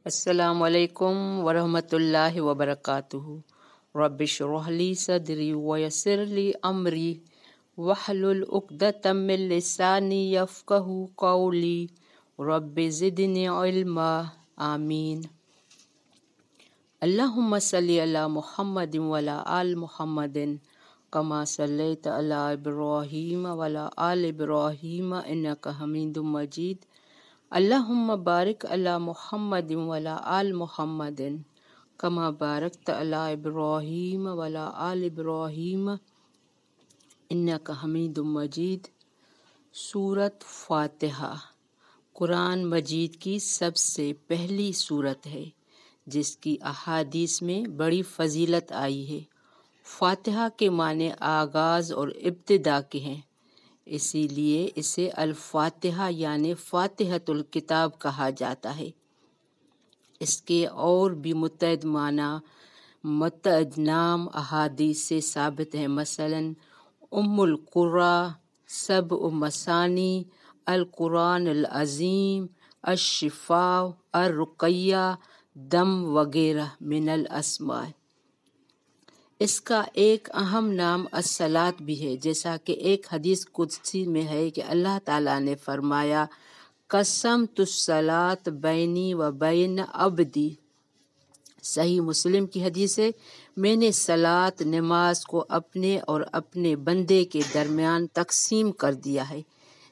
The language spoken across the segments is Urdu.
السلام علیکم ورحمۃ اللہ وبرکاتہ۔ رب اشرح لی صدری ویسر لی امری واحلل عقدۃ من لسانی یفقہوا قولی رب زدنی علما آمین۔ اللہم صلی علی محمد وعلی آل محمد کما صلیت علی ابراہیم وعلی آل ابراہیم انک حمید مجید۔ اللہم بارک علی محمد وعلی آل محمد کما بارکت علی ابراہیم وعلی آل ابراہیم انک حمید مجید۔ سورۃ فاتحہ قرآن مجید کی سب سے پہلی سورت ہے جس کی احادیث میں بڑی فضیلت آئی ہے۔ فاتحہ کے معنی آغاز اور ابتدا کے ہیں، اسی لیے اسے الفاتحہ یعنی فاتحۃ الکتاب کہا جاتا ہے۔ اس کے اور بھی متعدد معنی متعدد نام احادیث سے ثابت ہیں، مثلاً ام القرآ، سبع مثانی، القرآن العظیم، الشفاء، الرقیہ، دم وغیرہ من الاسماء۔ اس کا ایک اہم نام الصلاۃ بھی ہے، جیسا کہ ایک حدیث قدسی میں ہے کہ اللہ تعالیٰ نے فرمایا قسمت الصلاۃ بینی و بین عبدی۔ صحیح مسلم کی حدیث ہے، میں نے صلاۃ نماز کو اپنے اور اپنے بندے کے درمیان تقسیم کر دیا ہے۔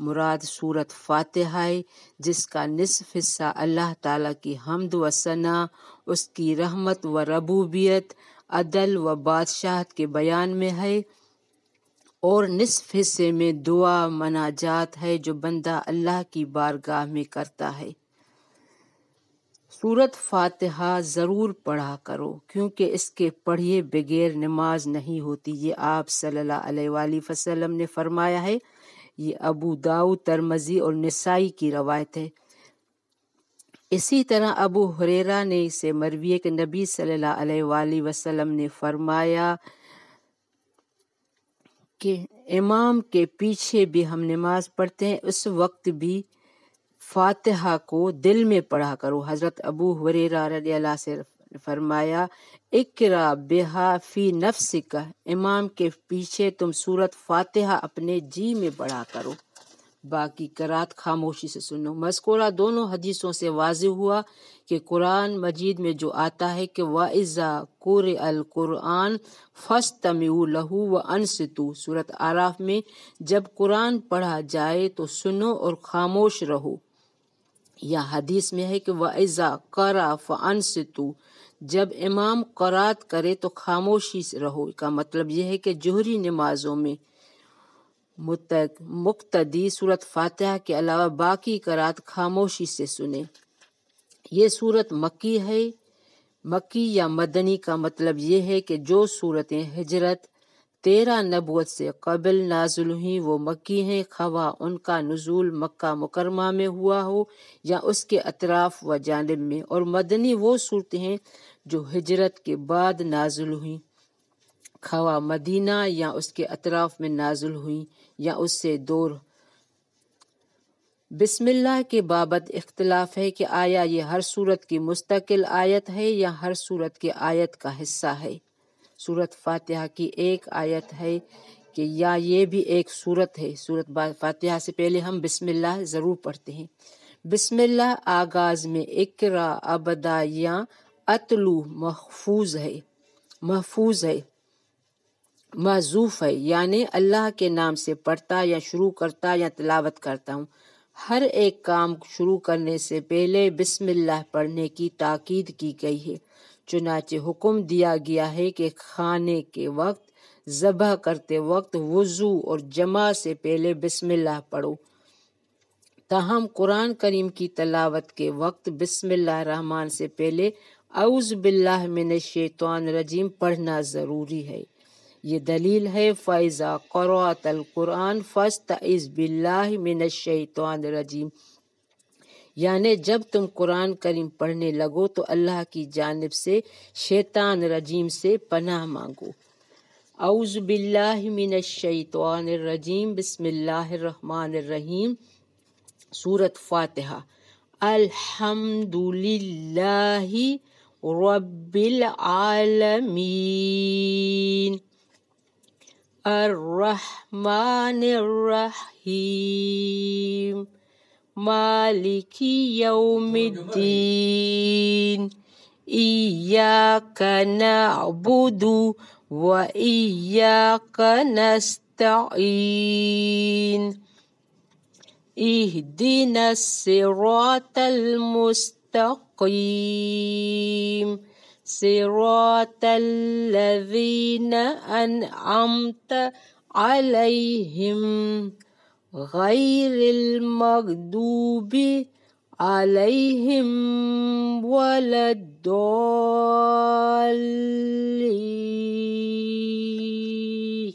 مراد سورۃ فاتحہ ہے، جس کا نصف حصہ اللہ تعالیٰ کی حمد و ثنا، اس کی رحمت و ربوبیت، عدل و بادشاہت کے بیان میں ہے، اور نصف حصے میں دعا مناجات ہے جو بندہ اللہ کی بارگاہ میں کرتا ہے۔ سورۃ فاتحہ ضرور پڑھا کرو، کیونکہ اس کے پڑھے بغیر نماز نہیں ہوتی۔ یہ آپ صلی اللہ علیہ وآلہ وسلم نے فرمایا ہے۔ یہ ابو داؤد، ترمذی اور نسائی کی روایت ہے۔ اسی طرح ابو ہریرہ نے اسے مروی ہے کہ نبی صلی اللہ علیہ وآلہ وسلم نے فرمایا کہ امام کے پیچھے بھی ہم نماز پڑھتے ہیں، اس وقت بھی فاتحہ کو دل میں پڑھا کرو۔ حضرت ابو ہریرہ رضی اللہ سے فرمایا اقرأ بہا فی نفسک، امام کے پیچھے تم سورۃ فاتحہ اپنے جی میں پڑھا کرو، باقی قرات خاموشی سے سنو۔ مذکورہ دونوں حدیثوں سے واضح ہوا کہ قرآن مجید میں جو آتا ہے کہ وَإِذَا قُرِئَ الْقُرْآنُ فَاسْتَمِعُوا لَهُ وَأَنصِتُوا، سورۃ اعراف میں جب قرآن پڑھا جائے تو سنو اور خاموش رہو۔ یا حدیث میں ہے کہ وَإِذَا قَرَأَ فَأَنصِتُوا، جب امام قرات کرے تو خاموشی سے رہو۔ کا مطلب یہ ہے کہ جوہری نمازوں میں مقتدی سورۃ فاتحہ کے علاوہ باقی قرات خاموشی سے سنیں۔ یہ سورت مکی ہے۔ مکی یا مدنی کا مطلب یہ ہے کہ جو صورتیں ہجرت 13 نبوت سے قبل نازل ہوئیں وہ مکی ہیں، خواہ ان کا نزول مکہ مکرمہ میں ہوا ہو یا اس کے اطراف و جانب میں، اور مدنی وہ صورتیں ہیں جو ہجرت کے بعد نازل ہوئیں، خواہ مدینہ یا اس کے اطراف میں نازل ہوئیں یا اس سے دور۔ بسم اللہ کے بابت اختلاف ہے کہ آیا یہ ہر سورت کی مستقل آیت ہے یا ہر سورت کی آیت کا حصہ ہے۔ سورت فاتحہ کی ایک آیت ہے کہ یا یہ بھی ایک سورت ہے۔ سورت فاتحہ سے پہلے ہم بسم اللہ ضرور پڑھتے ہیں۔ بسم اللہ آغاز میں اقرا ابدا یا اتلو محفوظ ہے، محذوف ہے، یعنی اللہ کے نام سے پڑھتا یا شروع کرتا یا تلاوت کرتا ہوں۔ ہر ایک کام شروع کرنے سے پہلے بسم اللہ پڑھنے کی تاکید کی گئی ہے، چنانچہ حکم دیا گیا ہے کہ کھانے کے وقت، ذبح کرتے وقت، وضو اور جماع سے پہلے بسم اللہ پڑھو۔ تاہم قرآن کریم کی تلاوت کے وقت بسم اللہ الرحمن سے پہلے اعوذ باللہ من الشیطان الرجیم پڑھنا ضروری ہے۔ یہ دلیل ہے فَإِذَا قَرَأْتَ الْقُرْآنَ فَاسْتَعِذْ بِاللَّهِ مِنَ الشَّيْطَانِ الرَّجِيمِ، یعنی جب تم قرآن کریم پڑھنے لگو تو اللہ کی جانب سے شیطان رجیم سے پناہ مانگو۔ اعوذ باللہ من الشیطان الرجیم، بسم اللہ الرحمن الرحیم۔ سورۃ فاتحہ Alhamdulillahi Rabbil Alameen Ar-Rahmanir Rahim Maliki Yawmiddin Iyyaka na'budu wa iyyaka nasta'in Ihdinas siratal mustaqim Siratal ladzina an'amta alaihim Ghairil maghdubi alaihim waladdallin.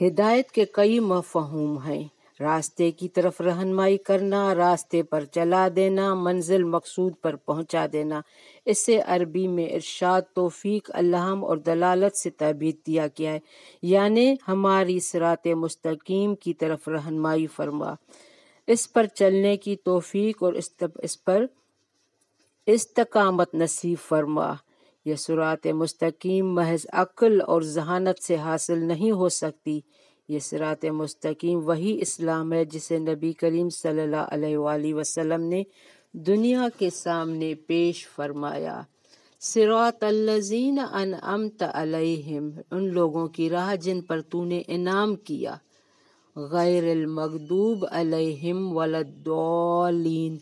ہدایت کے کئی مفہوم ہیں: راستے کی طرف رہنمائی کرنا، راستے پر چلا دینا، منزل مقصود پر پہنچا دینا۔ اسے عربی میں ارشاد، توفیق، الہام اور دلالت سے تعبیر کیا گیا ہے، یعنی ہماری صراط مستقیم کی طرف رہنمائی فرما، اس پر چلنے کی توفیق اور اس پر استقامت نصیب فرما۔ یہ صراط مستقیم محض عقل اور ذہانت سے حاصل نہیں ہو سکتی، یہ صراط مستقیم وہی اسلام ہے جسے نبی کریم صلی اللہ علیہ وآلہ وسلم نے دنیا کے سامنے پیش فرمایا۔ صراط الذین انعمت علیہم، ان لوگوں کی راہ جن پر تو نے انعام کیا، غیر المغضوب علیہم ولا الضالین،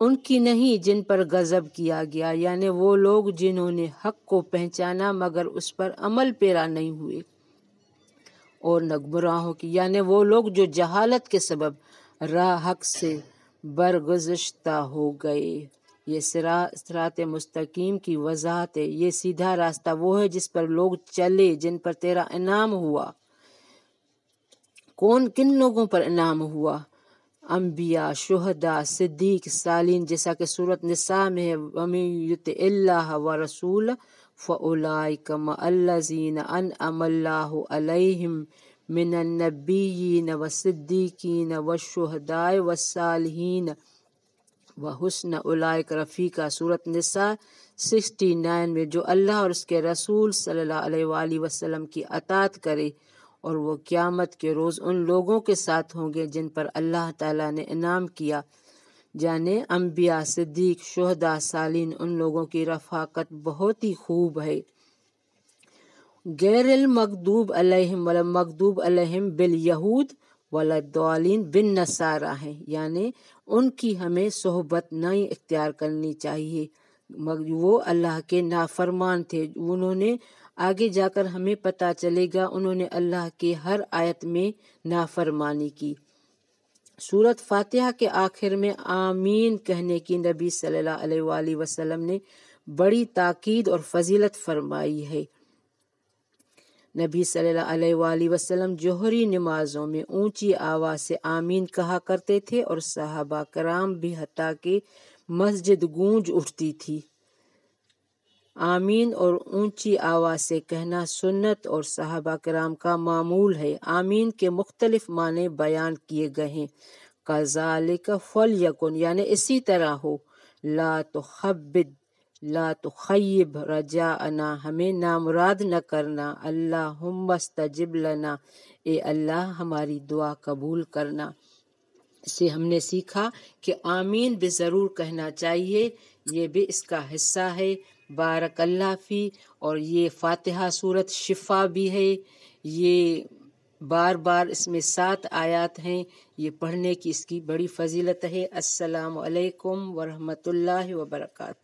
ان کی نہیں جن پر غضب کیا گیا، یعنی وہ لوگ جنہوں نے حق کو پہچانا مگر اس پر عمل پیرا نہیں ہوئے، اور نہ گمراہوں کی، یعنی وہ لوگ جو جہالت کے سبب راہ حق سے برگزشتہ ہو گئے۔ یہ صراط مستقیم کی وضاحت ہے۔ یہ سیدھا راستہ وہ ہے جس پر لوگ چلے جن پر تیرا انعام ہوا۔ کن لوگوں پر انعام ہوا؟ انبیاء، شہداء، صدیق، صالحین، جیسا کہ سورۃ نساء میں ہے، وَمَن یُطِعِ اللَّهَ وَرَسُولَهُ فَأُولَٰئِکَ مَعَ الَّذِینَ أَنْعَمَ اللَّهُ عَلَیْہِم مِّنَ النَّبِیِّینَ وَالصِّدِّیقِینَ وَالشُّہَدَاءِ وَالصَّالِحِینَ وَحُسْنَ أُولَٰئِکَ رفیقا۔ سورۃ نساء 69 میں، جو اللہ اور اس کے رسول صلی اللہ علیہ وآلہ وسلم کی اطاعت کرے اور وہ قیامت کے روز ان لوگوں کے ساتھ ہوں گے جن پر اللہ تعالیٰ نے انعام کیا، یعنی انبیاء، صدیق، شہداء، صالحین، ان لوگوں کی رفاقت بہت ہی خوب ہے۔ غیر المغضوب علیہم ولا مغضوب علیہم بالیہود ولا الضالین بالنصارى ہیں، یعنی ان کی ہمیں صحبت نہیں اختیار کرنی چاہیے، وہ اللہ کے نافرمان تھے۔ انہوں نے آگے جا کر ہمیں پتہ چلے گا انہوں نے اللہ کے ہر آیت میں نافرمانی کی۔ سورۃ فاتحہ کے آخر میں آمین کہنے کی نبی صلی اللہ علیہ وآلہ وسلم نے بڑی تاکید اور فضیلت فرمائی ہے۔ نبی صلی اللہ علیہ وآلہ وسلم جوہری نمازوں میں اونچی آواز سے آمین کہا کرتے تھے، اور صحابہ کرام بھی، حتیٰ کہ مسجد گونج اٹھتی تھی۔ آمین اور اونچی آواز سے کہنا سنت اور صحابہ کرام کا معمول ہے۔ آمین کے مختلف معنی بیان کیے گئے ہیں: کذالک فلیکن، یعنی اسی طرح ہو، لا تخیب رجاءنا، ہمیں نامراد نہ کرنا، اللہم استجب لنا، اے اللہ ہماری دعا قبول کرنا۔ اس سے ہم نے سیکھا کہ آمین بھی ضرور کہنا چاہیے، یہ بھی اس کا حصہ ہے۔ بارک اللہ فی، اور یہ فاتحہ سورت شفا بھی ہے، یہ بار بار اس میں 7 آیات ہیں، یہ پڑھنے کی اس کی بڑی فضیلت ہے۔ السلام علیکم ورحمۃ اللہ وبرکاتہ۔